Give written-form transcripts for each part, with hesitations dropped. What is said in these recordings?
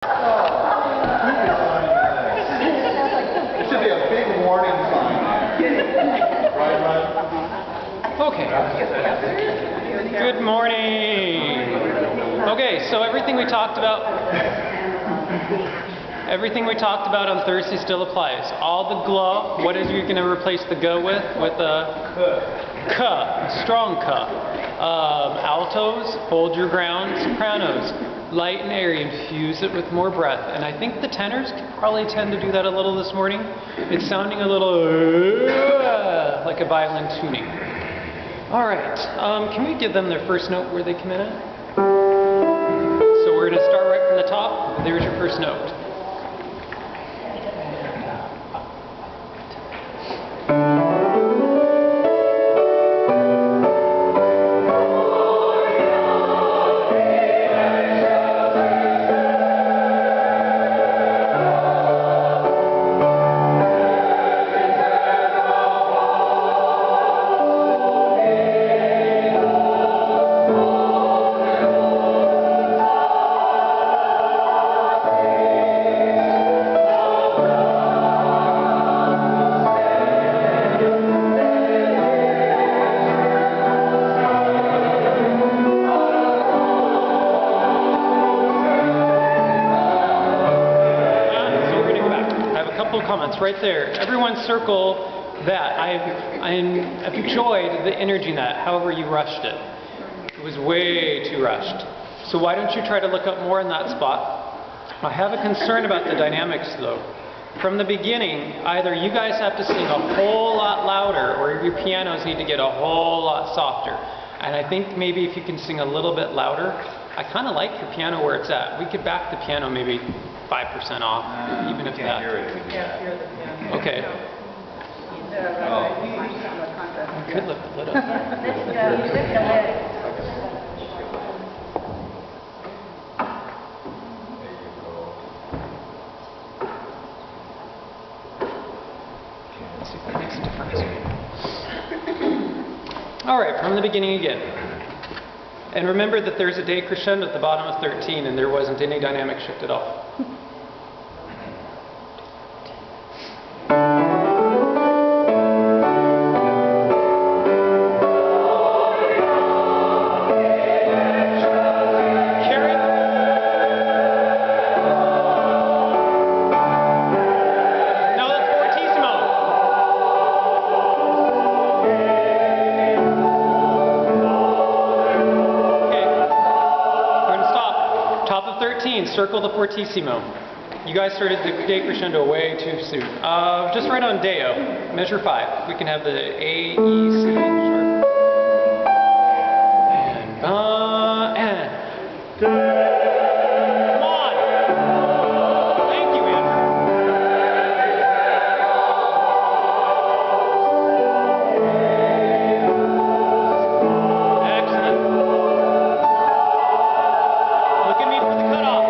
There should be a big warning sign there. Right? Okay. Good morning. Okay, so everything we talked about on Thursday still applies. All the gl, what is you going to replace the g with? With a k, strong k. Altos, hold your ground. Sopranos, light and airy, infuse it with more breath. And I think the tenors probably tend to do that a little this morning. It's sounding a little like a violin tuning. All right, can we give them their first note where they come in at? So we're going to start right from the top. There's your first note. Comments right there. Everyone circle that. I enjoyed the energy in that, however you rushed it. It was way too rushed. So why don't you try to look up more in that spot? I have a concern about the dynamics though. From the beginning, either you guys have to sing a whole lot louder or your pianos need to get a whole lot softer. And I think maybe if you can sing a little bit louder, I kind of like your piano where it's at. We could back the piano maybe 5% off, even if that. Okay. Oh. You could lift the lid up. Let's see if that makes a difference. All right, from the beginning again. And remember that there's a decrescendo at the bottom of 13, and there wasn't any dynamic shift at all. Circle the fortissimo. You guys started the decrescendo way too soon. Just right on Deo. Measure 5. We can have the A, E, C sharp. And come on. Thank you, Andrew. Excellent. Look at me for the cutoff.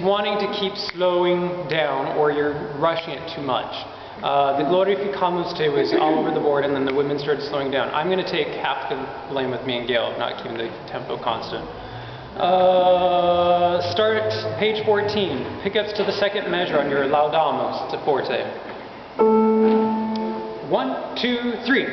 Wanting to keep slowing down or you're rushing it too much. The Gloria was all over the board and then the women started slowing down. I'm going to take half the blame with me and Gail of not keeping the tempo constant. Start page 14. Pickups to the second measure on your Laudamos to forte. 1, 2, 3.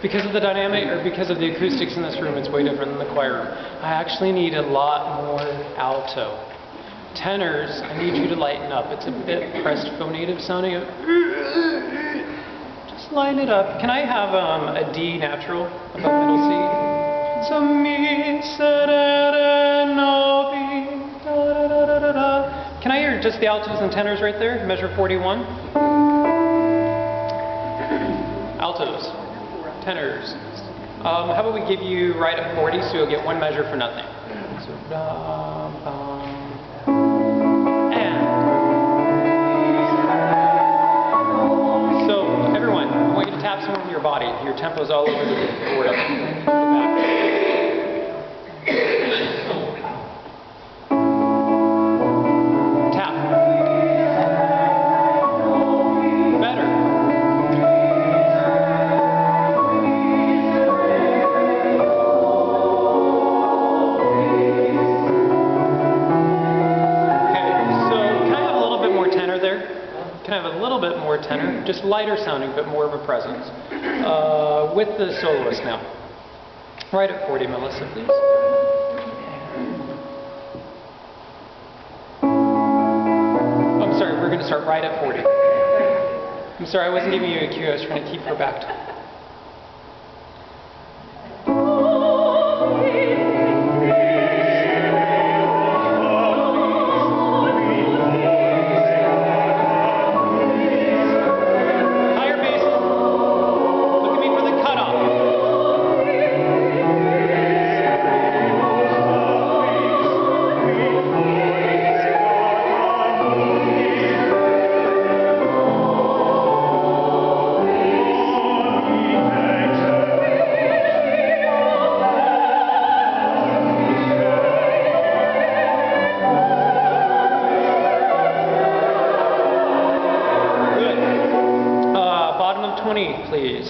Because of the dynamic, or because of the acoustics in this room, it's way different than the choir room. I actually need a lot more alto. Tenors, I need you to lighten up. It's a bit pressed phonative sounding. Just lighten it up. Can I have a D natural above middle C? So mi sa da da no bi da da da da da. Can I hear just the altos and tenors right there? Measure 41. Altos, tenors. How about we give you right at 40, so you'll get one measure for nothing. So da, ba. Tap some of your body. Your tempo's all over the board up the back. Tap. Better. Okay, so can I have a little bit more tenor there? Can I have a little bit more tenor? Just lighter sounding, but more of a presence. With the soloist now. Right at 40, Melissa, please. I'm sorry, we're going to start right at 40. I'm sorry, I wasn't giving you a cue, I was trying to keep her back.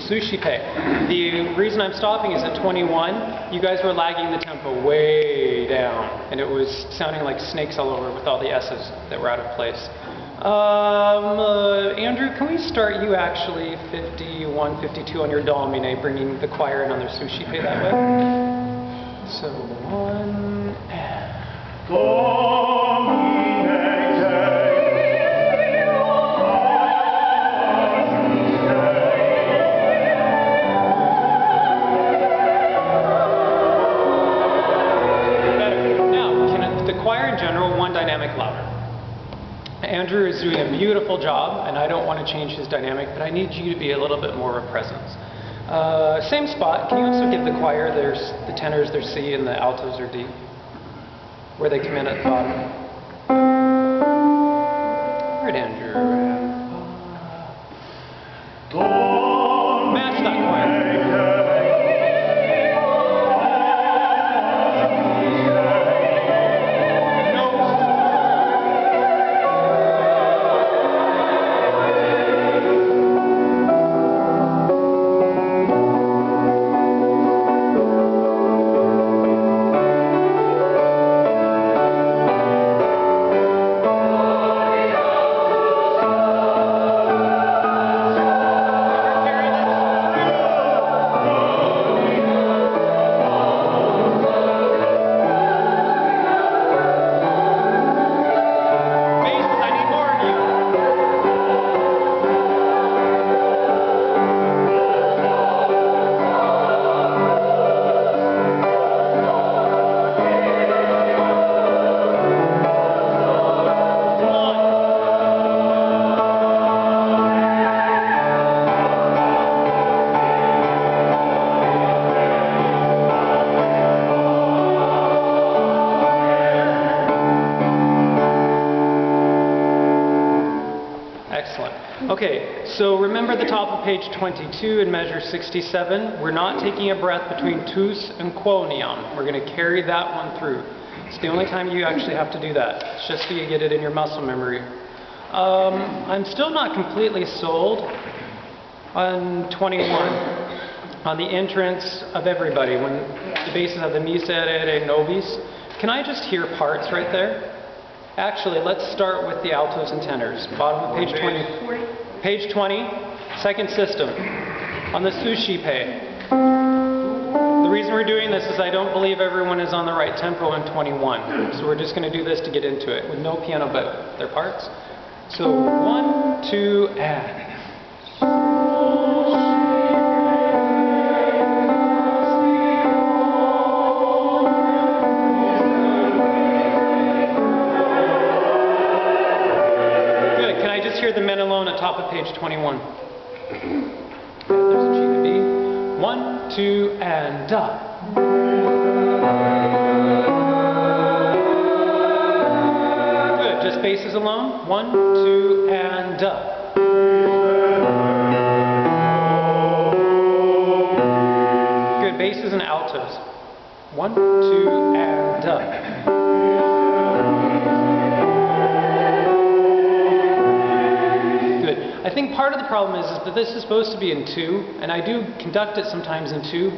Sushi pay. The reason I'm stopping is at 21. You guys were lagging the tempo way down, and it was sounding like snakes all over with all the S's that were out of place. Andrew, can we start you actually 51, 52 on your Domine, bringing the choir in on their sushi pay that way? So 1 and... Andrew is doing a beautiful job, and I don't want to change his dynamic, but I need you to be a little bit more of a presence. Same spot. Can you also give the choir the tenors their C and the altos their D, where they come in at the bottom? All right, Andrew. Match that choir. Okay, so remember the top of page 22 in measure 67. We're not taking a breath between tous and quonion. We're going to carry that one through. It's the only time you actually have to do that. It's just so you get it in your muscle memory. I'm still not completely sold on 21, on the entrance of everybody, when the basses have the miserere nobis. Can I just hear parts right there? Actually, let's start with the altos and tenors. Bottom of page 20. Page 20, second system. On the sushi pay. The reason we're doing this is I don't believe everyone is on the right tempo in 21. So we're just going to do this to get into it with no piano but their parts. So 1, 2, and. Good. Can I just hear the men alone at top of page 21? There's a G to B. 1, 2, and da. Good. Just basses alone. 1, 2, and da. Good. Basses and altos. 1, 2, and da. I think part of the problem is that this is supposed to be in 2, and I do conduct it sometimes in 2,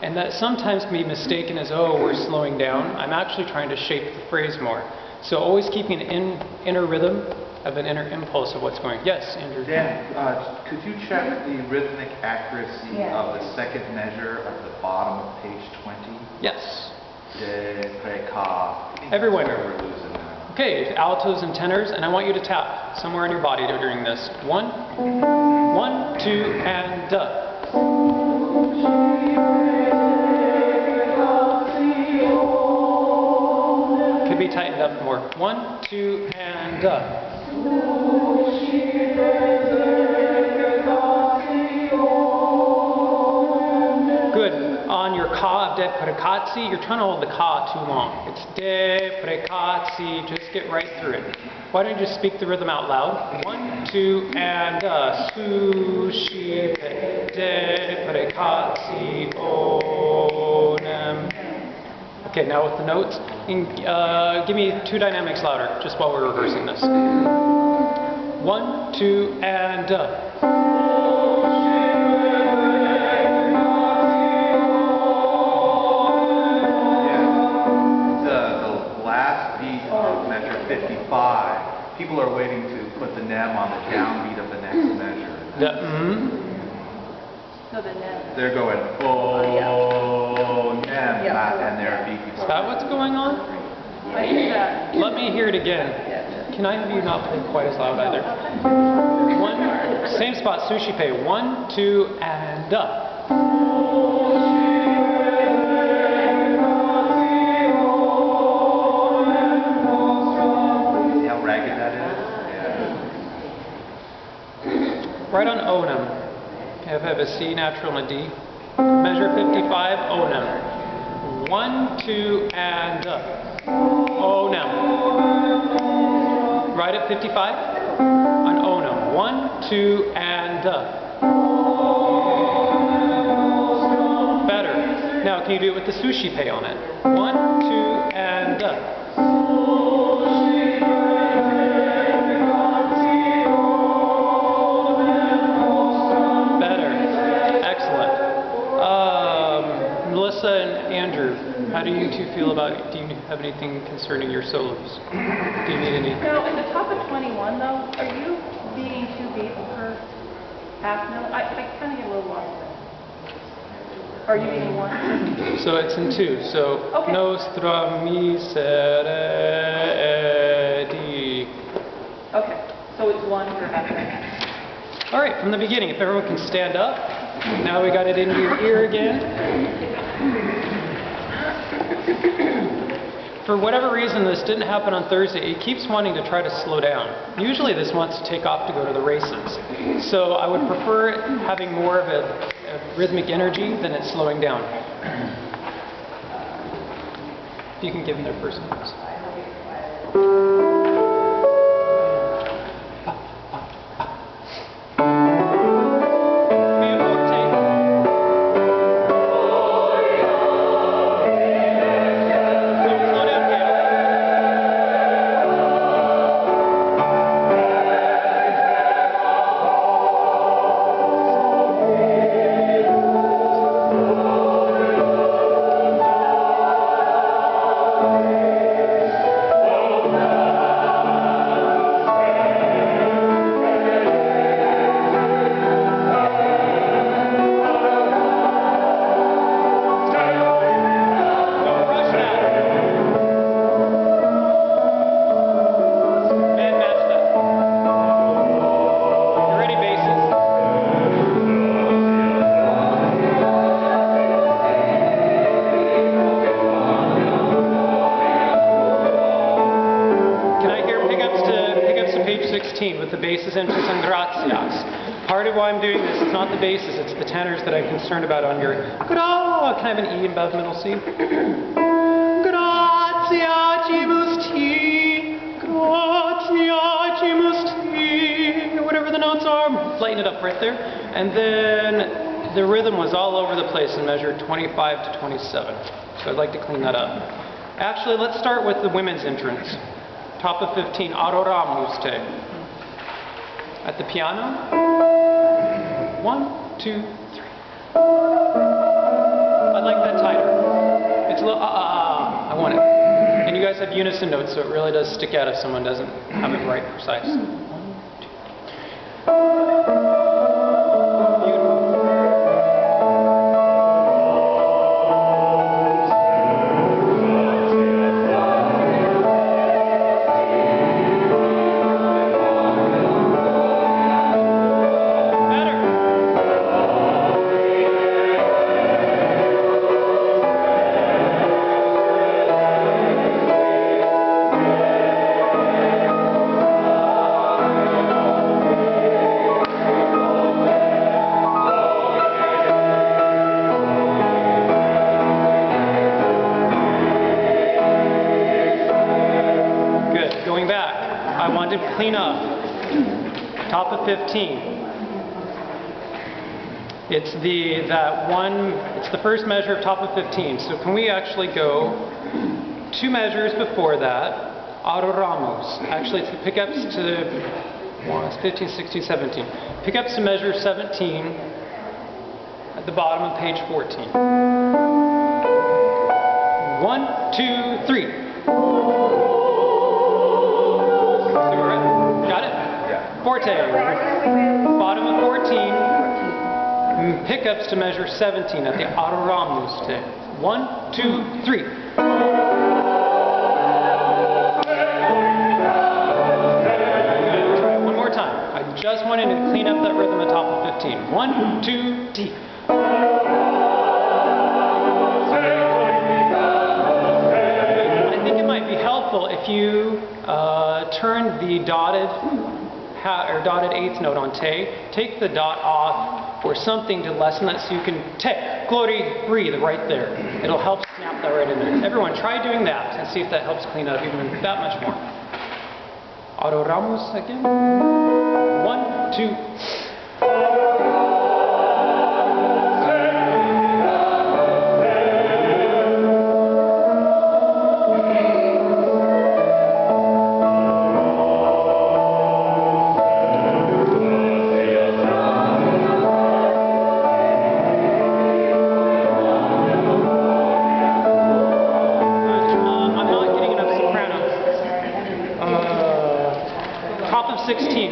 and that sometimes can be mistaken as, oh, we're slowing down. I'm actually trying to shape the phrase more. So always keeping an inner rhythm of an inner impulse of what's going on. Yes, Andrew? Dan, could you check the rhythmic accuracy of the second measure at the bottom of page 20? Yes. De, pre, ca. Everyone. We're losing that. Okay, altos and tenors, and I want you to tap somewhere in your body during this. 1, 2, and da. Could be tightened up more. 1, 2, and da. Good. On your ka, de precazzi, you're trying to hold the ka too long. It's de precazzi. Just get right through it. Why don't you just speak the rhythm out loud? 1, 2, and da. Sushi de precazzi onem. Okay, now with the notes, give me 2 dynamics louder, just while we're rehearsing this. 1, 2, and da. People are waiting to put the nem on the downbeat of the next measure. The So the nem. They're going, oh, nem, and they're beat. Is that what's going on? I hear that. Let me hear it again. Can I have you not play quite as loud either? 1, same spot, sushi pay. 1, 2, and da. Right on onem. I have a C natural and a D. Measure 55, onem. 1, 2, and onem. Right at 55 on onem. 1, 2, and better. Now can you do it with the sushi pay on it? 1, 2, and how do you two feel about it? Do you have anything concerning your solos? Do you need any? Now, at the top of 21, though, are you beating 2 beats per half note? I kind of get a little lost there. Are you beating 1? So it's in 2. So, okay. Nostra miserere di. Okay, so it's 1 per half note. All right, from the beginning, if everyone can stand up. Now we got it into your ear again. For whatever reason this didn't happen on Thursday, it keeps wanting to try to slow down. Usually this wants to take off to go to the races. So I would prefer it having more of a rhythmic energy than it slowing down. If you can give them their first notes. 16 with the basses, entrance, and gratias. Part of why I'm doing this is not the basses, it's the tenors that I'm concerned about on your gra. Can I have an E above middle C? Gratia gimus ti, gratia gimus ti, whatever the notes are, lighten it up right there. And then the rhythm was all over the place in measure 25 to 27. So I'd like to clean that up. Actually, let's start with the women's entrance. Top of 15, Adoramus te. At the piano. 1, 2, 3. I like that tighter. It's a little I want it. And you guys have unison notes, so it really does stick out if someone doesn't have it right precise. 1, 2. Clean up. Top of 15. It's the first measure of top of 15. So can we actually go 2 measures before that? Adoramus. Actually, it's the pickups to 15, 16, 17. Pickups to measure 17 at the bottom of page 14. 1, 2, 3. Forte. Bottom of 14. Pickups to measure 17 at the Adoramus te. 1, 2, 3. Good. Try it one more time. I just wanted to clean up that rhythm at the top of 15. 1, 2, T. I think it might be helpful if you turn the dotted eighth note on te, take the dot off or something to lessen that so you can te, Gloria, breathe right there. It'll help snap that right in there. Everyone, try doing that and see if that helps clean up even that much more. Adoramus again. 1, 2.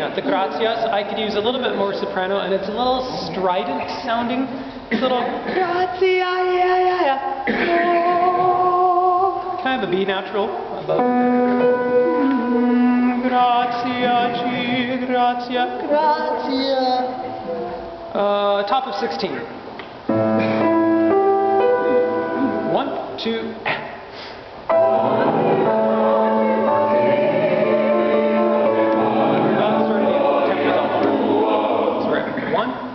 At the gratias, I could use a little bit more soprano, and it's a little strident sounding. It's a little gratia, yeah. Oh. Can I have a B natural above? Gratia, gratia, gratia. Top of 16. 1, 2.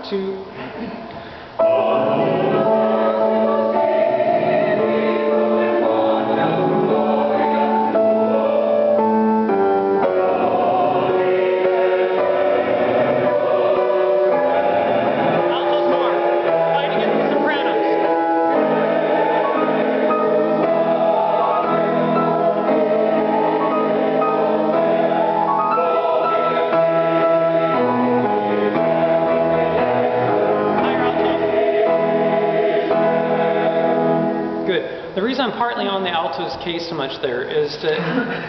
Two. The reason I'm partly on the alto's case so much there is that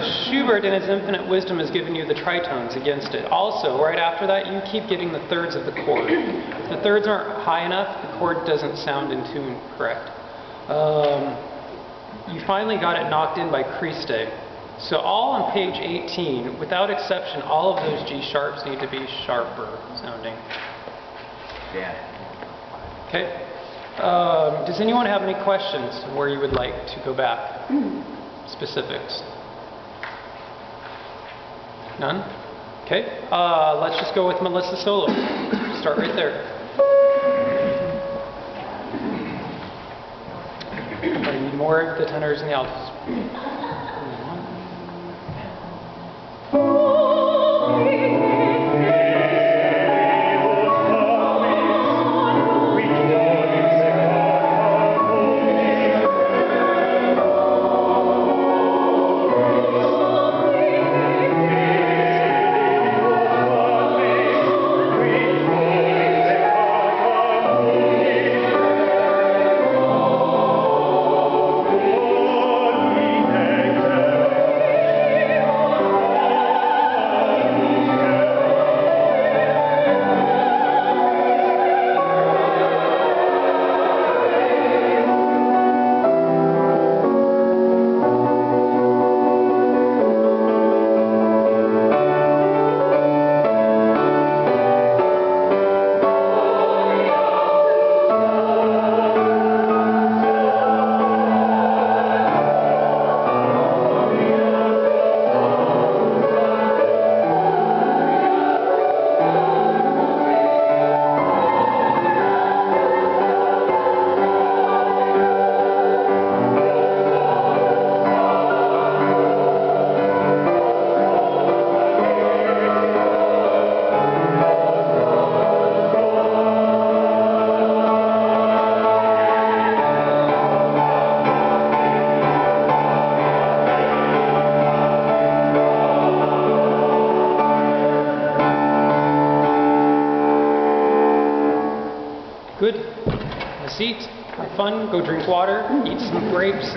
Schubert in his infinite wisdom has given you the tritones against it. Also, right after that, you keep getting the thirds of the chord. If the thirds aren't high enough, the chord doesn't sound in tune correct. You finally got it knocked in by Christe. So all on page 18, without exception, all of those G sharps need to be sharper sounding. Yeah. Okay. Does anyone have any questions where you would like to go back? Specifics? None? Okay, let's just go with Melissa's solo. Start right there. I need more of the tenors and the altos. Good. Have a seat. Have fun. Go drink water. Eat some grapes.